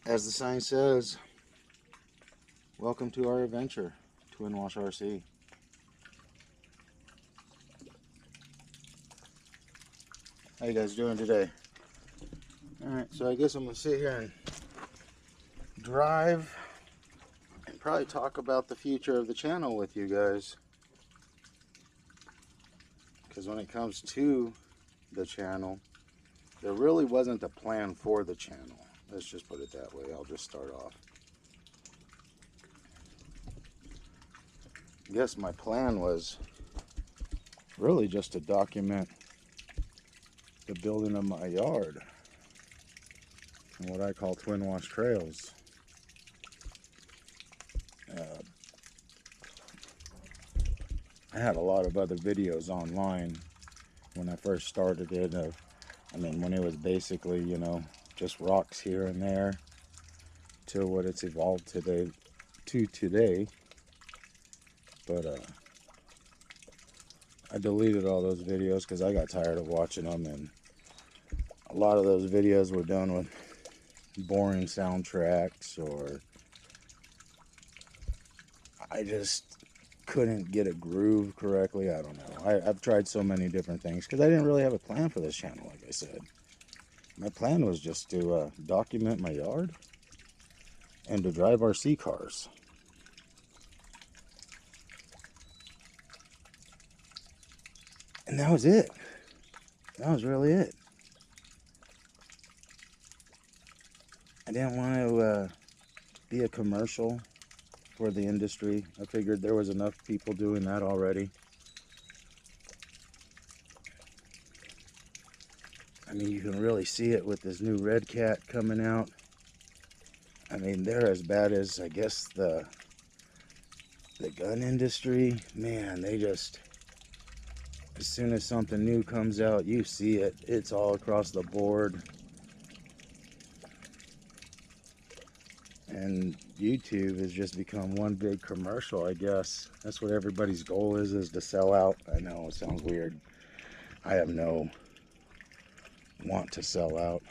As the sign says, welcome to our adventure, Twin Wash RC. How you guys doing today? Alright, so I guess I'm going to sit here and drive and probably talk about the future of the channel with you guys. Because when it comes to the channel, there really wasn't a plan for the channel. Let's just put it that way. I'll just start off. I guess my plan was really just to document the building of my yard and what I call twin wash trails. I had a lot of other videos online when I first started it. When it was basically, you know, just rocks here and there to what it's evolved today. But I deleted all those videos because I got tired of watching them, and a lot of those videos were done with boring soundtracks, or I just couldn't get a groove correctly. I don't know. I've tried so many different things because I didn't really have a plan for this channel, like I said. My plan was just to document my yard and to drive RC cars. And that was it. That was really it. I didn't want to be a commercial for the industry. I figured there was enough people doing that already. I mean, you can really see it with this new Red Cat coming out. I mean, they're as bad as, I guess, the gun industry. Man, they just, as soon as something new comes out, you see it. It's all across the board. And YouTube has just become one big commercial, I guess. That's what everybody's goal is to sell out. I know, it sounds weird. I have no want to sell out.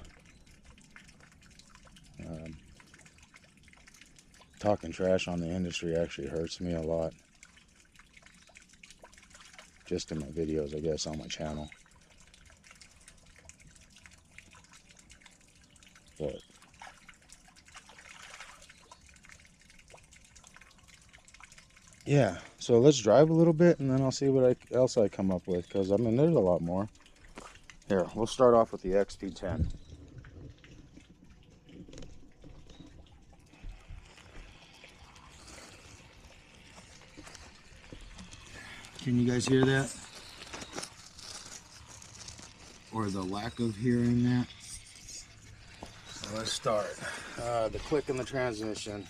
Talking trash on the industry actually hurts me a lot. Just in my videos, I guess, on my channel. But yeah, so let's drive a little bit and then I'll see what else I come up with, because I mean, there's a lot more. Here, we'll start off with the XP10. Can you guys hear that? Or the lack of hearing that? So let's start. The click in the transmission.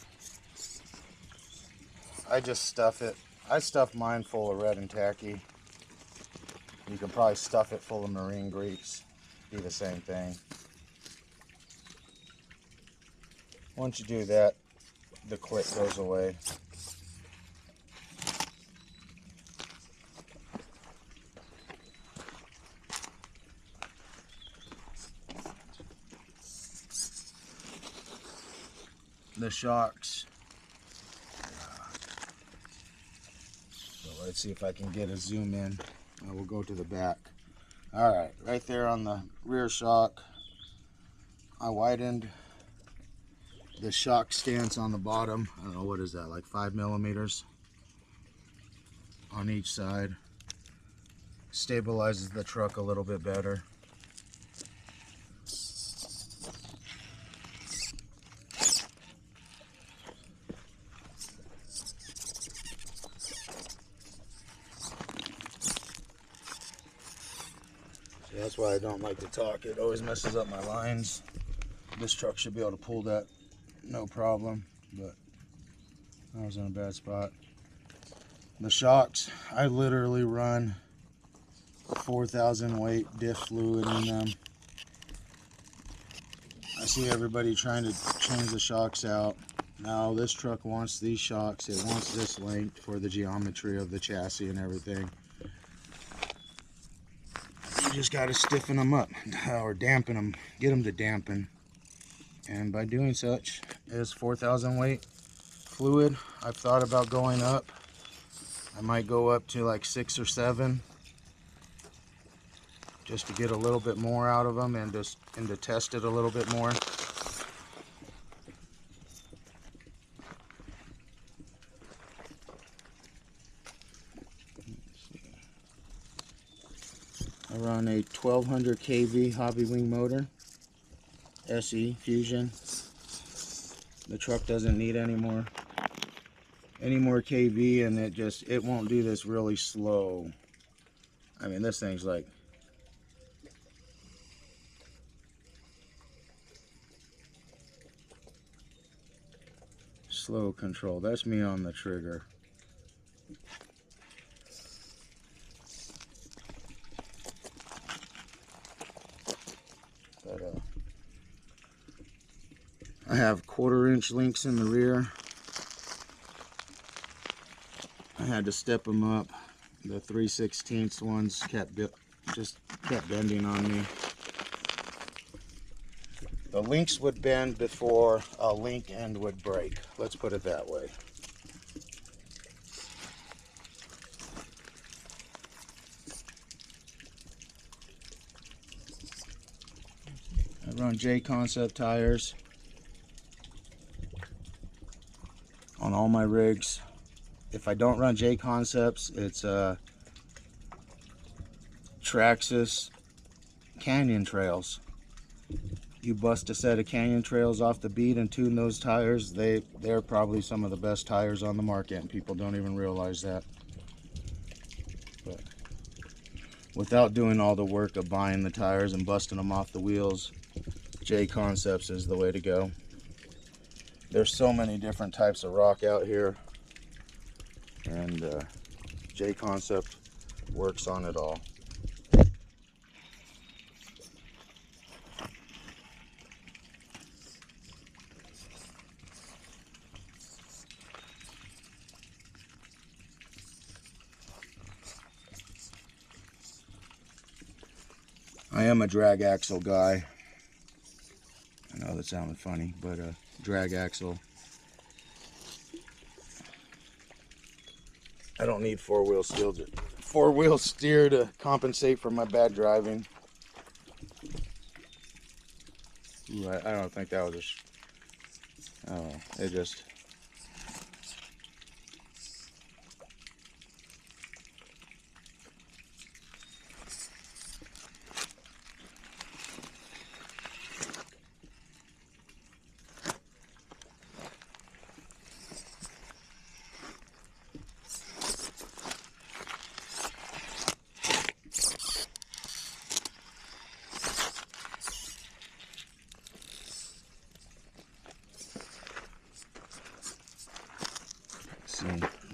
I just stuff it. I stuff mine full of red and tacky. You can probably stuff it full of marine grease. Be the same thing. Once you do that, the click goes away. The shocks. So let's see if I can get a zoom in. I will go to the back. Alright, right there on the rear shock, I widened the shock stance on the bottom. I don't know, what is that, like 5 millimeters on each side. Stabilizes the truck a little bit better. That's why I don't like to talk. It always messes up my lines. This truck should be able to pull that no problem, but I was in a bad spot. The shocks, I literally run 4,000 weight diff fluid in them. I see everybody trying to change the shocks out. Now this truck wants these shocks. It wants this length for the geometry of the chassis and everything. You just got to stiffen them up or dampen them, get them to dampen. And by doing such, is 4,000 weight fluid. I've thought about going up. I might go up to like 6 or 7 just to get a little bit more out of them and to test it a little bit more. I run a 1200 kV hobby wing motor, SE Fusion. The truck doesn't need any more kV, and it won't do this really slow. I mean, this thing's like slow control. That's me on the trigger. But I have 1/4-inch links in the rear. I had to step them up. The 3/16 ones just kept bending on me. The links would bend before a link end would break. Let's put it that way. I run J Concept tires on all my rigs. If I don't run J Concepts, it's Traxxas Canyon Trails. You bust a set of Canyon Trails off the bead and tune those tires, they're probably some of the best tires on the market, and people don't even realize that. But without doing all the work of buying the tires and busting them off the wheels, J Concepts is the way to go. There's so many different types of rock out here, and J Concept works on it all. I am a drag axle guy. I know that sounded funny, but drag axle. I don't need four-wheel steer to compensate for my bad driving. Ooh, I don't think that was it just.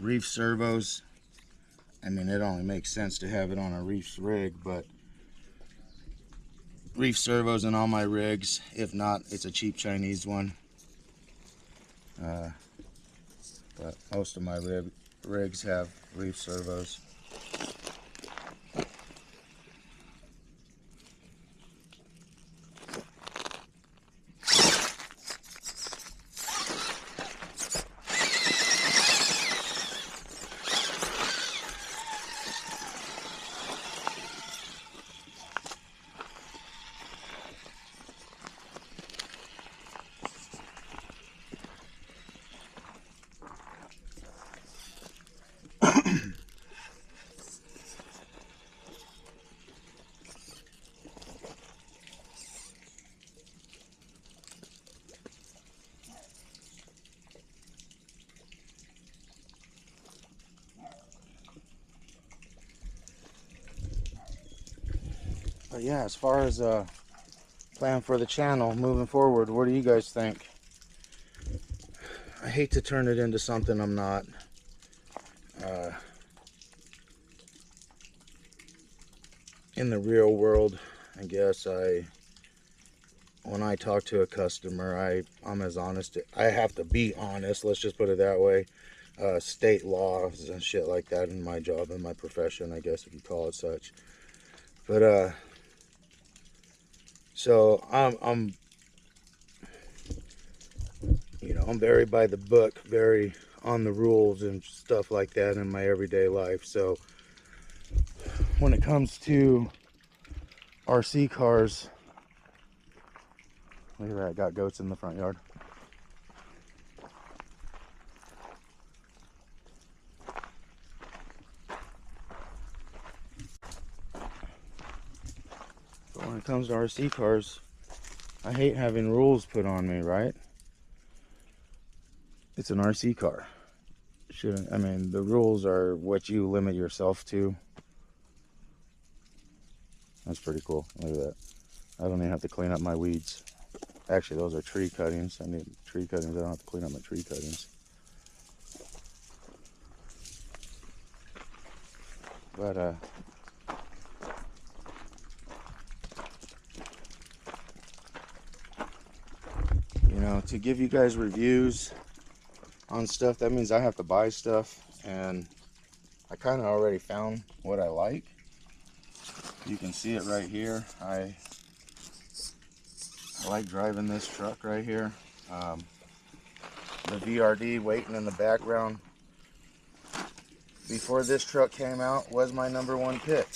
Reef servos. I mean, it only makes sense to have it on a Reef's rig, but Reef servos in all my rigs. If not, it's a cheap Chinese one. But most of my rigs have Reef servos. But yeah, as far as plan for the channel moving forward, what do you guys think? I hate to turn it into something I'm not. In the real world, I guess when I talk to a customer, I'm as honest. I have to be honest, let's just put it that way. State laws and shit like that in my job, in my profession, I guess if you call it such. But so I'm very by the book, very on the rules and stuff like that in my everyday life. So when it comes to RC cars, look at that, got goats in the front yard. But when it comes to RC cars, I hate having rules put on me, right? It's an RC car. Shouldn't, I mean, the rules are what you limit yourself to. That's pretty cool. Look at that. I don't even have to clean up my weeds. Actually, those are tree cuttings. I need tree cuttings. I don't have to clean up my tree cuttings. But, you know, to give you guys reviews on stuff, that means I have to buy stuff, and I kind of already found what I like. You can see it right here. I like driving this truck right here. The VRD waiting in the background before this truck came out was my #1 pick.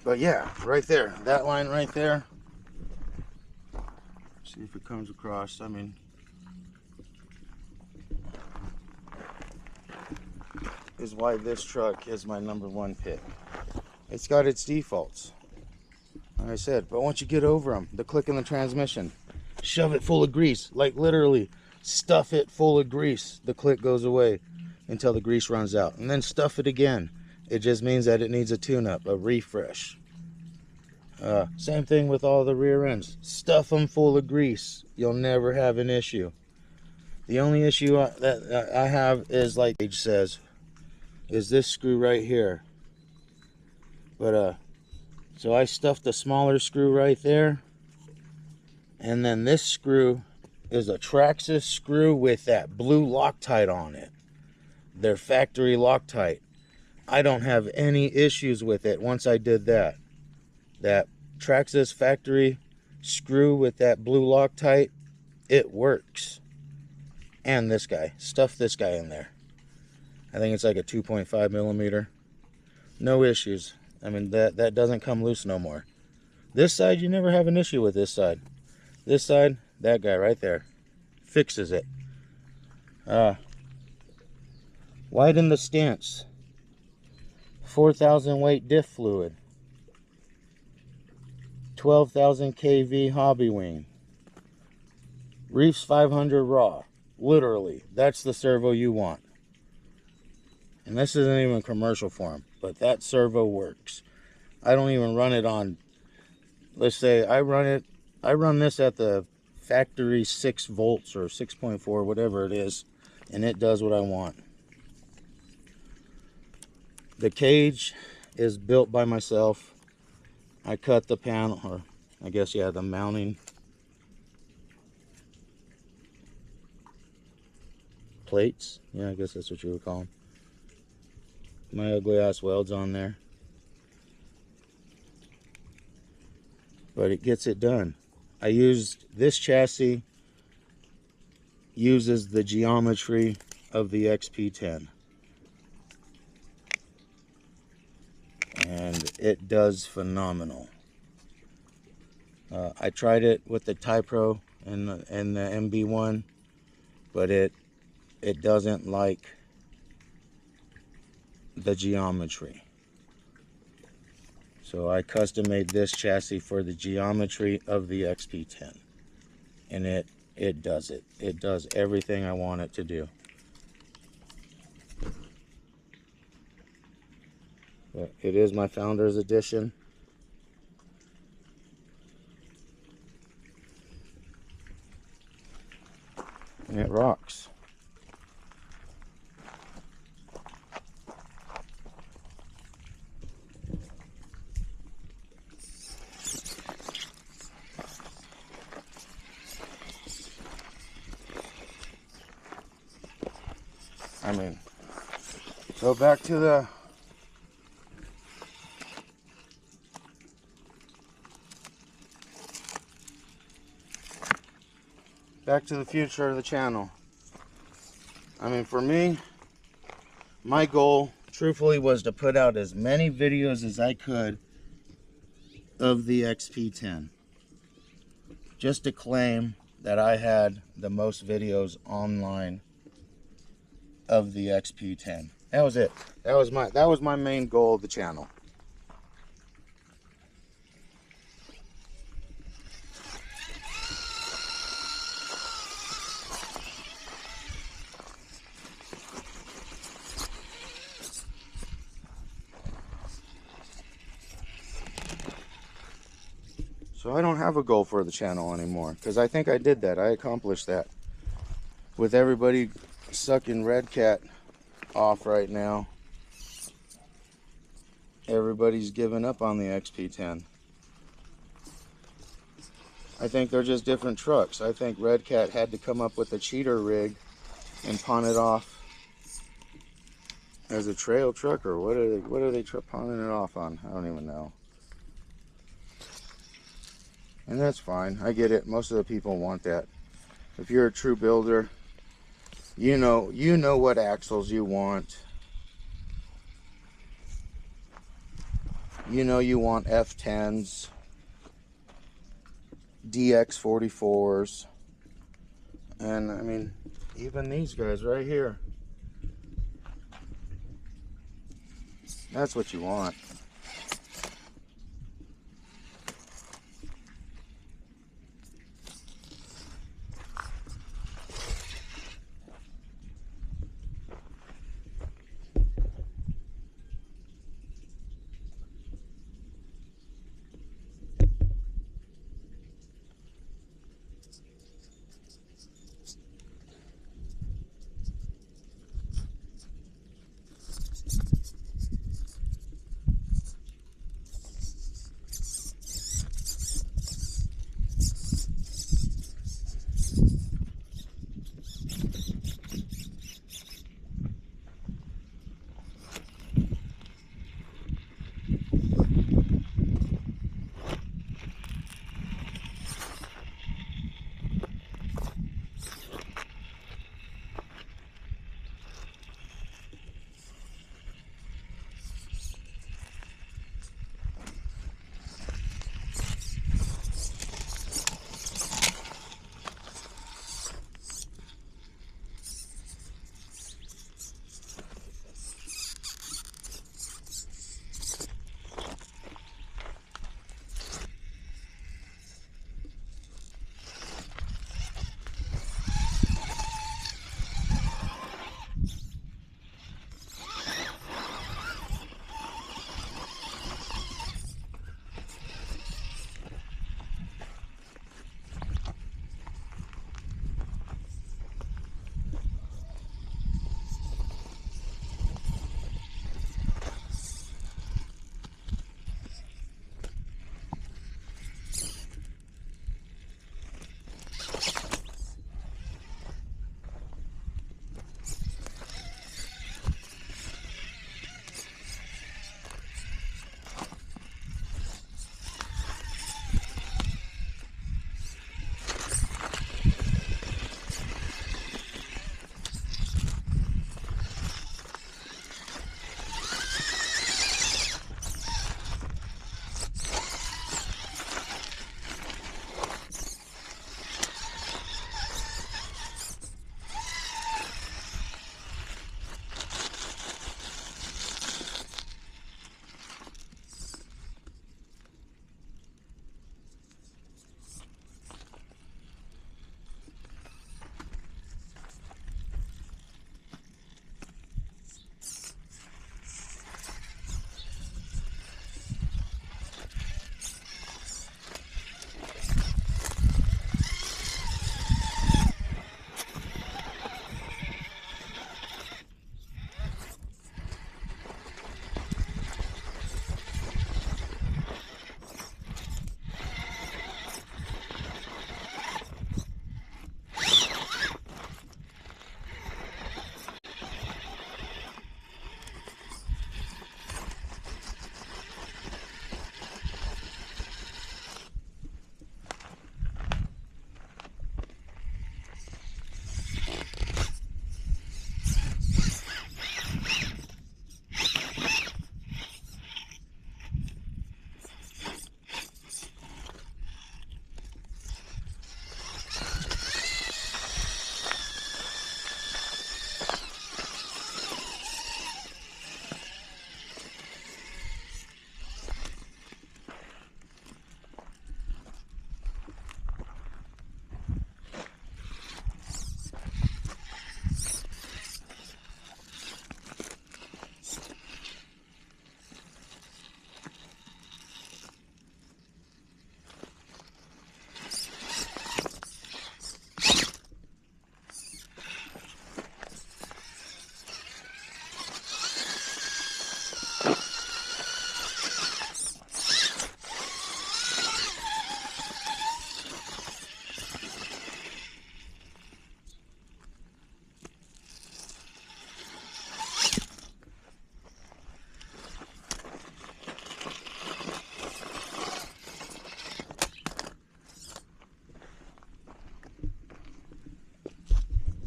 But yeah, right there, that line right there. See if it comes across. I mean, is why this truck is my #1 pick. It's got its defaults, like I said, but once you get over them, the click in the transmission, shove it full of grease, like literally stuff it full of grease. The click goes away until the grease runs out, and then stuff it again. It just means that it needs a tune-up, a refresh. Same thing with all the rear ends. Stuff them full of grease. You'll never have an issue. The only issue that I have is, like Paige says, is this screw right here. But so I stuffed the smaller screw right there, and then this screw is a Traxxas screw with that blue Loctite on it. Their factory Loctite. I don't have any issues with it once I did that. That Traxxas factory screw with that blue Loctite, it works. And this guy, stuff this guy in there. I think it's like a 2.5 millimeter. No issues. I mean, that doesn't come loose no more. This side, you never have an issue with this side. This side, that guy right there fixes it. Widen the stance. 4,000 weight diff fluid. 12,000 kV hobby wing. Reefs 500 raw. Literally, that's the servo you want. And this isn't even commercial for them, but that servo works. I don't even run it on, let's say I run this at the factory 6 volts or 6.4, whatever it is, and it does what I want. The cage is built by myself. I cut the panel, or I guess, yeah, the mounting plates. Yeah, I guess that's what you would call them. My ugly ass welds on there. But it gets it done. I used this chassis, uses the geometry of the XP10. And it does phenomenal. I tried it with the Typro and the MB1, but it it doesn't like the geometry. So I custom made this chassis for the geometry of the XP10. And it does it. It does everything I want it to do. But it is my Founders Edition. And it rocks. I mean, so back to the future of the channel. I mean, for me, my goal truthfully was to put out as many videos as I could of the XP10, just to claim that I had the most videos online of the XP10. That was it. That was my main goal of the channel. So I don't have a goal for the channel anymore, because I think I did that. I accomplished that. With everybody sucking Red Cat off right now, everybody's giving up on the XP10. I think they're just different trucks. I think Red Cat had to come up with a cheater rig and pawn it off as a trail truck, or what are they pawning it off on? I don't even know. And that's fine. I get it. Most of the people want that. If you're a true builder, you know what axles you want. You know you want F10s, DX44s, and I mean, even these guys right here. That's what you want.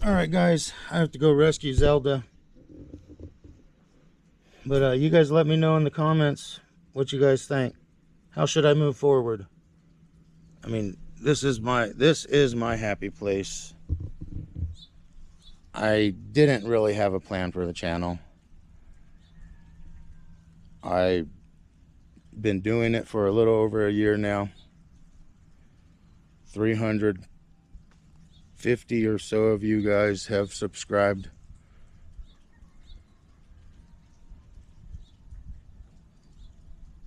Alright guys, I have to go rescue Zelda. But you guys let me know in the comments what you guys think. How should I move forward? I mean, this is my happy place. I didn't really have a plan for the channel. I've been doing it for a little over a year now. 350 or so of you guys have subscribed.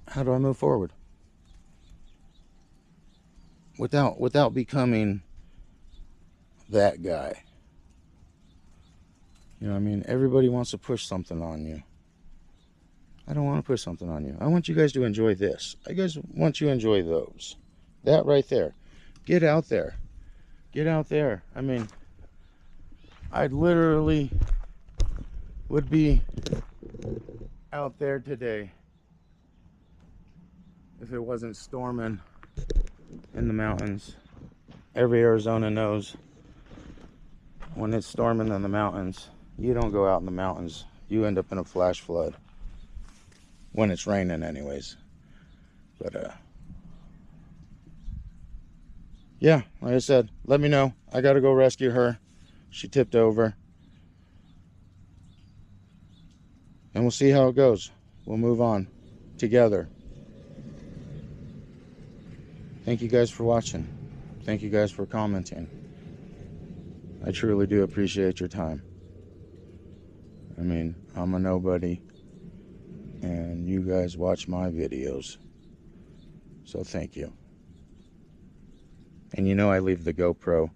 How do I move forward? Without becoming that guy. You know what I mean? Everybody wants to push something on you. I don't want to push something on you. I want you guys to enjoy this. I guys want you to enjoy those. That right there. Get out there. Get out there. I mean, I literally would be out there today if it wasn't storming in the mountains. Every Arizona knows when it's storming in the mountains, you don't go out in the mountains. You end up in a flash flood. When it's raining anyways. But yeah, like I said, let me know. I gotta go rescue her. She tipped over. And we'll see how it goes. We'll move on together. Thank you guys for watching. Thank you guys for commenting. I truly do appreciate your time. I mean, I'm a nobody, and you guys watch my videos. So thank you. And you know I leave the GoPro.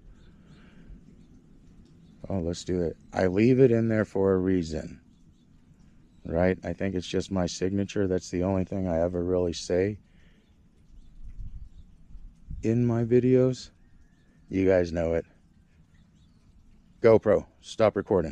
Oh, let's do it. I leave it in there for a reason. Right? I think it's just my signature. That's the only thing I ever really say in my videos. You guys know it. GoPro, stop recording.